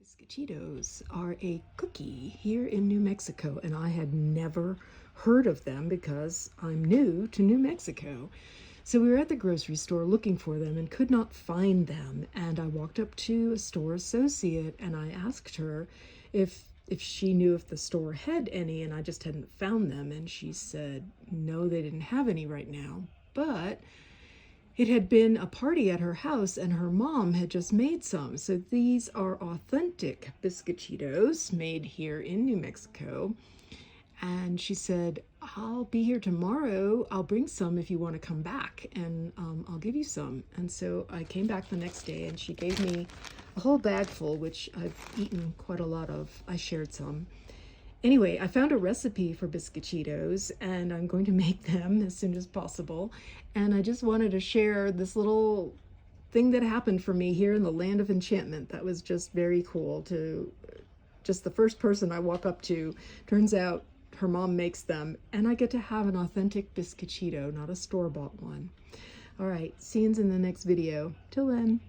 Biscochitos are a cookie here in New Mexico, and I had never heard of them because I'm new to New Mexico. So we were at the grocery store looking for them and could not find them. And I walked up to a store associate and I asked her if she knew if the store had any, and I just hadn't found them. And she said, no, they didn't have any right now. But it had been a party at her house and her mom had just made some. So these are authentic Biscochitos made here in New Mexico. And she said, I'll be here tomorrow. I'll bring some if you want to come back, and I'll give you some. And so I came back the next day and she gave me a whole bag full, which I've eaten quite a lot of. I shared some. Anyway, I found a recipe for Biscochitos and I'm going to make them as soon as possible. And I just wanted to share this little thing that happened for me here in the land of enchantment. That was just very cool. To just the first person I walk up to, turns out her mom makes them, and I get to have an authentic Biscochito, not a store-bought one. All right, see you in the next video. Till then.